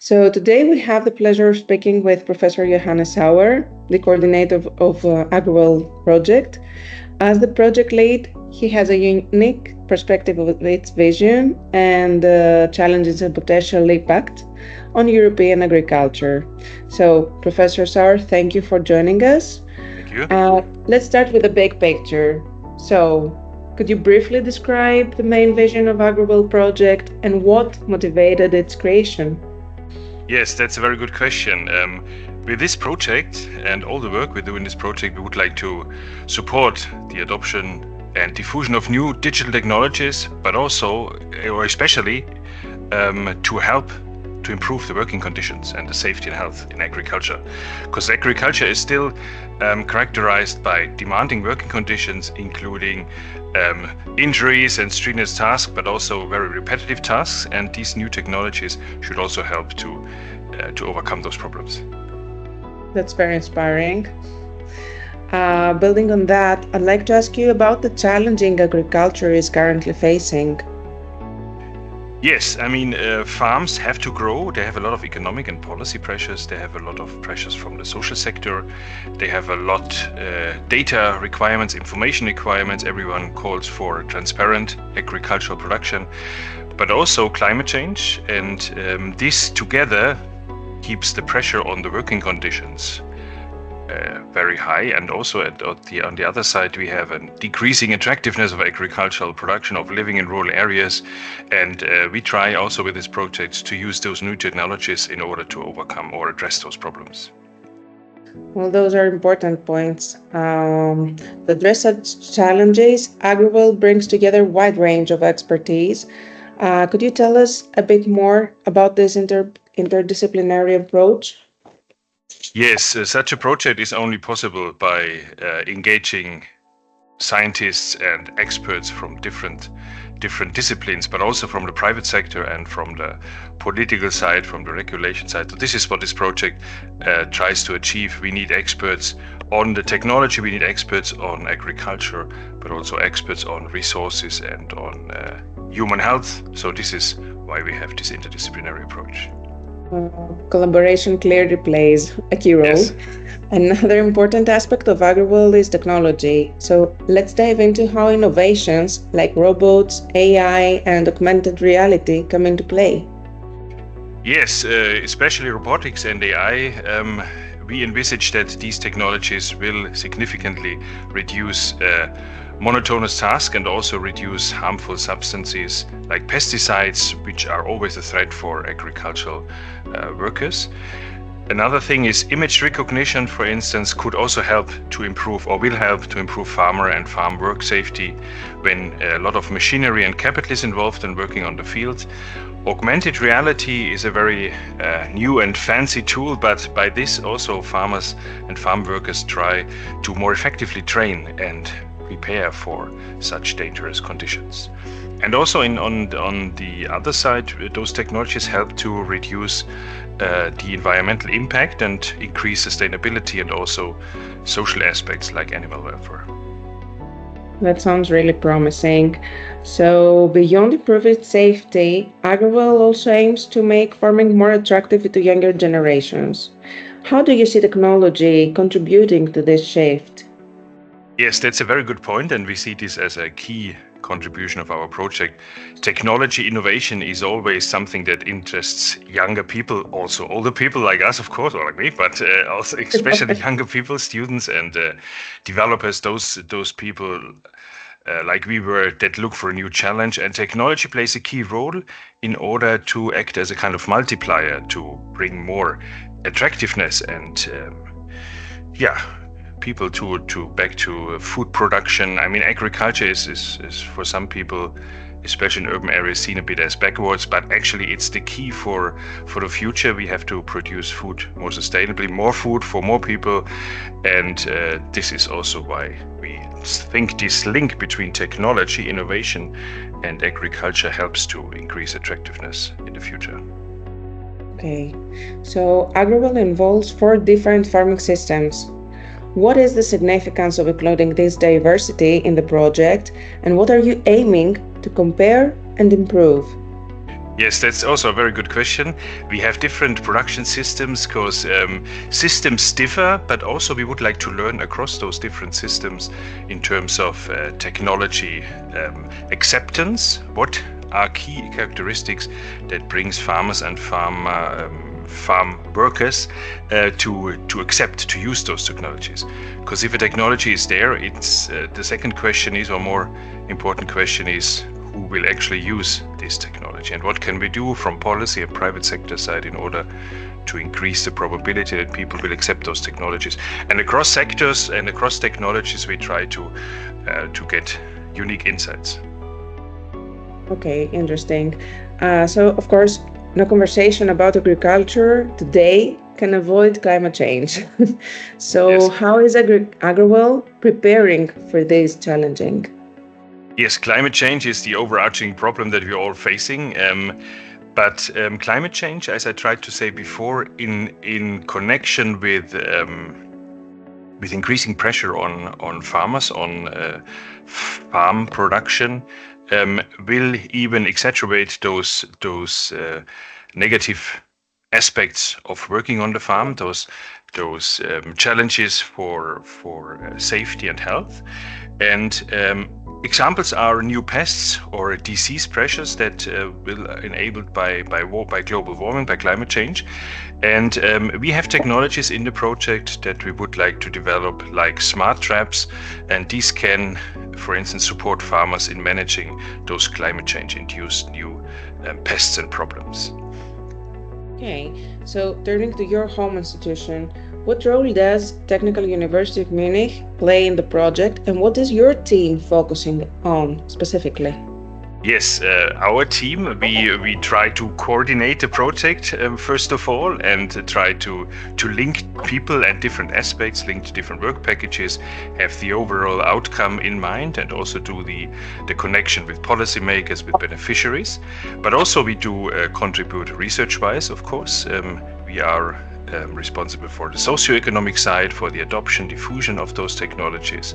So today we have the pleasure of speaking with Professor Johannes Sauer, the coordinator of AGRO-WELL project. As the project lead, he has a unique perspective of its vision and challenges and potential impact on European agriculture. So, Professor Sauer, thank you for joining us. Thank you. Let's start with the big picture. So, could you briefly describe the main vision of AGRO-WELL project and what motivated its creation? Yes, that's a very good question. With this project and all the work we do in this project, we would like to support the adoption and diffusion of new digital technologies, but also, or especially, to help to improve the working conditions and the safety and health in agriculture. Because agriculture is still characterized by demanding working conditions, including injuries and strenuous tasks, but also very repetitive tasks. And these new technologies should also help to overcome those problems. That's very inspiring. Building on that, I'd like to ask you about the challenging agriculture is currently facing. Yes, I mean, farms have to grow. They have a lot of economic and policy pressures. They have a lot of pressures from the social sector. They have a lot data requirements, information requirements. Everyone calls for transparent agricultural production, but also climate change. And this together keeps the pressure on the working conditions very high. And also on the other side, we have a decreasing attractiveness of agricultural production, of living in rural areas. And we try also with this project to use those new technologies in order to overcome or address those problems. Well, those are important points. To address such challenges, AGRO-WELL brings together a wide range of expertise. Could you tell us a bit more about this interdisciplinary approach? Yes, such a project is only possible by engaging scientists and experts from different disciplines, but also from the private sector and from the political side, from the regulation side. So this is what this project tries to achieve. We need experts on the technology, we need experts on agriculture, but also experts on resources and on human health. So this is why we have this interdisciplinary approach. Collaboration clearly plays a key role. Yes. Another important aspect of AGRO-WELL is technology. So let's dive into how innovations like robots, AI, and augmented reality come into play. Yes, especially robotics and AI. We envisage that these technologies will significantly reduce monotonous tasks and also reduce harmful substances like pesticides, which are always a threat for agricultural workers. Another thing is image recognition, for instance, could also help to improve or will help to improve farmer and farm work safety when a lot of machinery and capital is involved in working on the field. Augmented reality is a very new and fancy tool, but by this also farmers and farm workers try to more effectively train and prepare for such dangerous conditions. And also on the other side, those technologies help to reduce the environmental impact and increase sustainability and also social aspects like animal welfare. That sounds really promising. So beyond improving safety, AGRO-WELL also aims to make farming more attractive to younger generations. How do you see technology contributing to this shift? Yes, that's a very good point, and we see this as a key contribution of our project. Technology innovation is always something that interests younger people, also older people like us, of course, or like me, but also especially younger people, students and developers, those people like we were that look for a new challenge. And technology plays a key role in order to act as a kind of multiplier to bring more attractiveness and people to back to food production. I mean, agriculture is for some people, especially in urban areas, seen a bit as backwards, but actually it's the key for the future. We have to produce food more sustainably, more food for more people, and this is also why we think this link between technology, innovation, and agriculture helps to increase attractiveness in the future. Okay, so AGRO-WELL involves 4 different farming systems. What is the significance of including this diversity in the project, and what are you aiming to compare and improve? Yes, that's also a very good question. We have different production systems because systems differ, but also we would like to learn across those different systems in terms of technology acceptance. What are key characteristics that brings farmers and farm workers to accept to use those technologies? Because if a technology is there, it's the second question is, or more important question is, who will actually use this technology and what can we do from policy and private sector side in order to increase the probability that people will accept those technologies. And across sectors and across technologies we try to get unique insights. Okay, interesting. So of course, no conversation about agriculture today can avoid climate change. So Yes. how is AGRO-WELL preparing for this challenging? Yes, climate change is the overarching problem that we're all facing. But climate change, as I tried to say before, in connection with increasing pressure on farmers, on farm production, will even exacerbate those negative aspects of working on the farm, those challenges for safety and health. And examples are new pests or disease pressures that will enabled by global warming, by climate change. And we have technologies in the project that we would like to develop, like smart traps, and these can, for instance, support farmers in managing those climate change-induced new pests and problems. Okay, so turning to your home institution, what role does Technical University of Munich play in the project, and what is your team focusing on specifically? Yes, our team, we try to coordinate the project first of all, and try to link people and different aspects, link to different work packages, have the overall outcome in mind, and also do the connection with policymakers, with beneficiaries. But also we do contribute research-wise, of course. We are responsible for the socioeconomic side, for the adoption, diffusion of those technologies.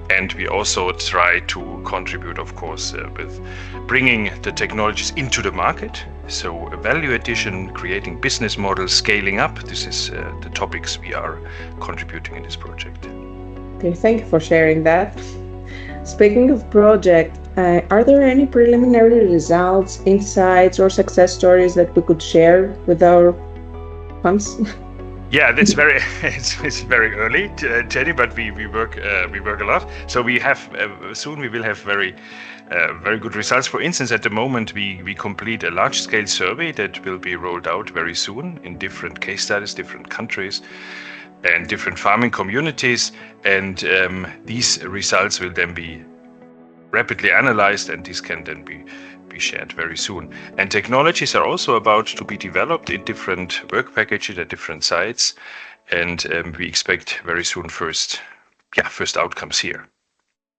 And we also try to contribute, of course, with bringing the technologies into the market. So value addition, creating business models, scaling up. This is the topics we are contributing in this project. Okay, thank you for sharing that. Speaking of project, are there any preliminary results, insights, or success stories that we could share with our fans? Yeah, that's very it's very early, Jenny, but we work a lot. So we have soon we will have very good results. For instance, at the moment we complete a large-scale survey that will be rolled out very soon in different case studies, different countries, and different farming communities. And these results will then be rapidly analyzed, and these can then be shared very soon. And technologies are also about to be developed in different work packages at different sites, and we expect very soon first outcomes here.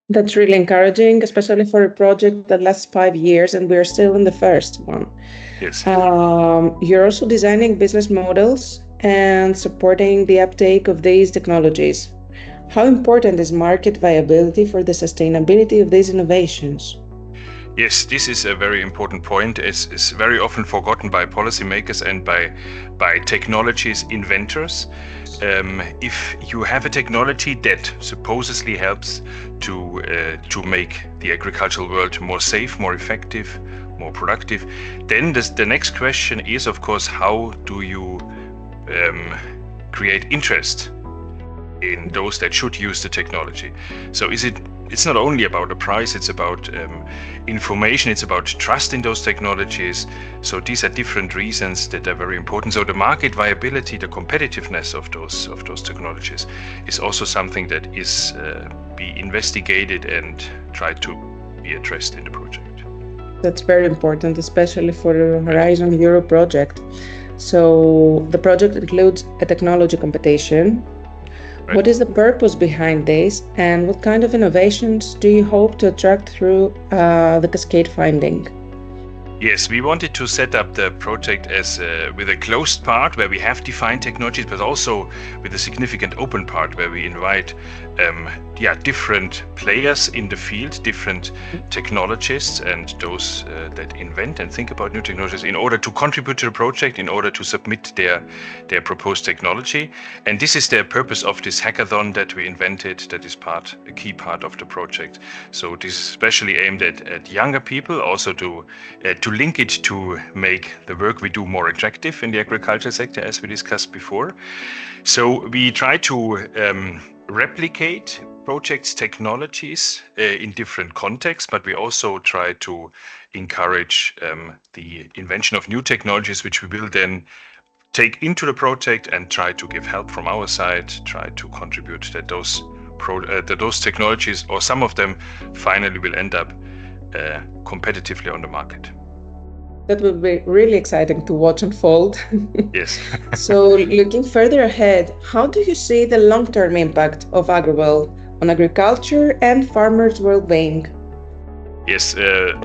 That's really encouraging, especially for a project that lasts 5 years, and we're still in the first one. Yes. You're also designing business models and supporting the uptake of these technologies. How important is market viability for the sustainability of these innovations? Yes, this is a very important point. It's very often forgotten by policymakers and by technologies inventors. If you have a technology that supposedly helps to make the agricultural world more safe, more effective, more productive, then the next question is, of course, how do you create interest in those that should use the technology? So it's not only about the price, it's about information, it's about trust in those technologies. So these are different reasons that are very important. So the market viability, the competitiveness of those technologies is also something that is be investigated and tried to be addressed in the project. That's very important, especially for the Horizon Europe project. So the project includes a technology competition. Right. What is the purpose behind this, and what kind of innovations do you hope to attract through the cascade finding? Yes, we wanted to set up the project as with a closed part where we have defined technologies, but also with a significant open part where we invite different players in the field, different technologists and those that invent and think about new technologies in order to contribute to the project, in order to submit their proposed technology. And this is the purpose of this hackathon that we invented, that is a key part of the project. So this is especially aimed at younger people, also to link it to make the work we do more attractive in the agriculture sector, as we discussed before. So we try to replicate projects' technologies in different contexts, but we also try to encourage the invention of new technologies, which we will then take into the project and try to give help from our side, try to contribute that those technologies, or some of them, finally will end up competitively on the market. That would be really exciting to watch unfold. Yes. So looking further ahead, how do you see the long-term impact of AGRO-WELL on agriculture and farmers' well-being? Yes,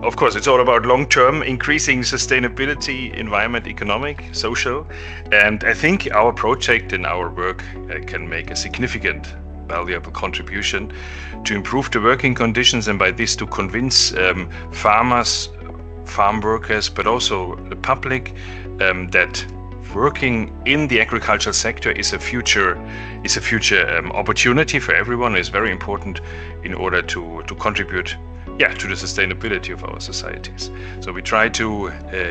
of course, it's all about long-term increasing sustainability, environment, economic, social. And I think our project and our work can make a significant, valuable contribution to improve the working conditions, and by this to convince farmers, farm workers, but also the public that working in the agricultural sector is a future opportunity for everyone. Is very important in order to contribute to the sustainability of our societies. So we try to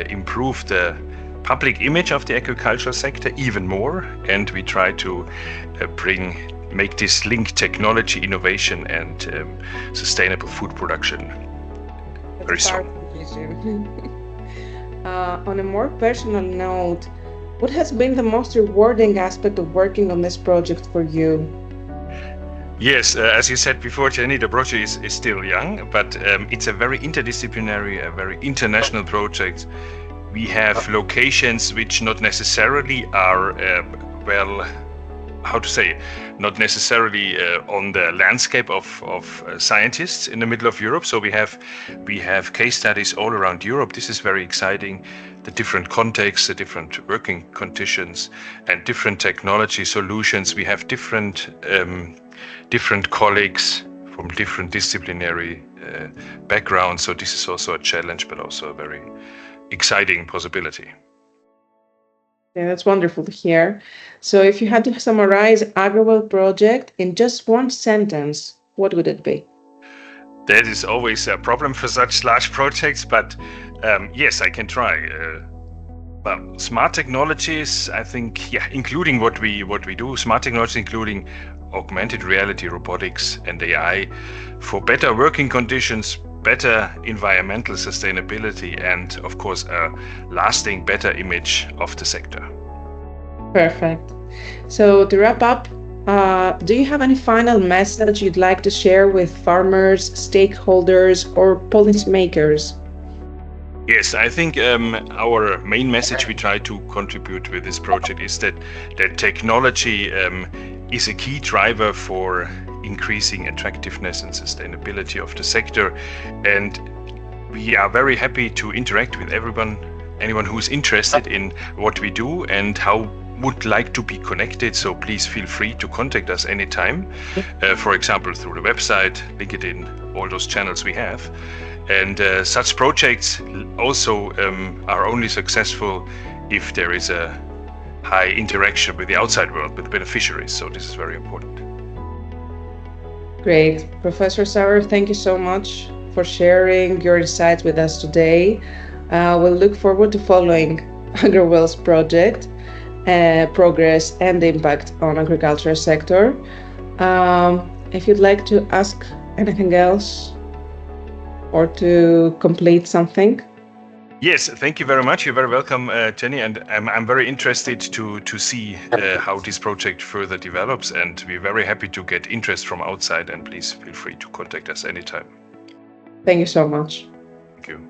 improve the public image of the agricultural sector even more, and we try to make this link technology, innovation, and sustainable food production very strong. On a more personal note, what has been the most rewarding aspect of working on this project for you? Yes, as you said before, Jenny, the project is still young, but it's a very interdisciplinary, a very international project. We have locations which not necessarily are, not necessarily on the landscape of scientists in the middle of Europe. So we have case studies all around Europe. This is very exciting. The different contexts, the different working conditions, and different technology solutions. We have different colleagues from different disciplinary backgrounds. So this is also a challenge, but also a very exciting possibility. Yeah, that's wonderful to hear. So if you had to summarize AGRO-WELL project in just one sentence, what would it be? That is always a problem for such large projects, but yes, I can try. Well, smart technologies, I think, including what we do, smart technologies including augmented reality, robotics, and AI for better working conditions, better environmental sustainability, and of course a lasting better image of the sector. Perfect. So to wrap up, do you have any final message you'd like to share with farmers, stakeholders, or policymakers? Yes, I think our main message we try to contribute with this project is that technology is a key driver for increasing attractiveness and sustainability of the sector, and we are very happy to interact with anyone who's interested in what we do and how would like to be connected. So please feel free to contact us anytime, for example through the website, LinkedIn, all those channels we have. And such projects also are only successful if there is a high interaction with the outside world, with beneficiaries. So this is very important. Great. Professor Sauer, thank you so much for sharing your insights with us today. We'll look forward to following AGRO-WELL's project, progress, and impact on agricultural sector. If you'd like to ask anything else or to complete something. Yes, thank you very much. You're very welcome, Jenny, and I'm very interested to see how this project further develops, and we're very happy to get interest from outside, and please feel free to contact us anytime. Thank you so much. Thank you.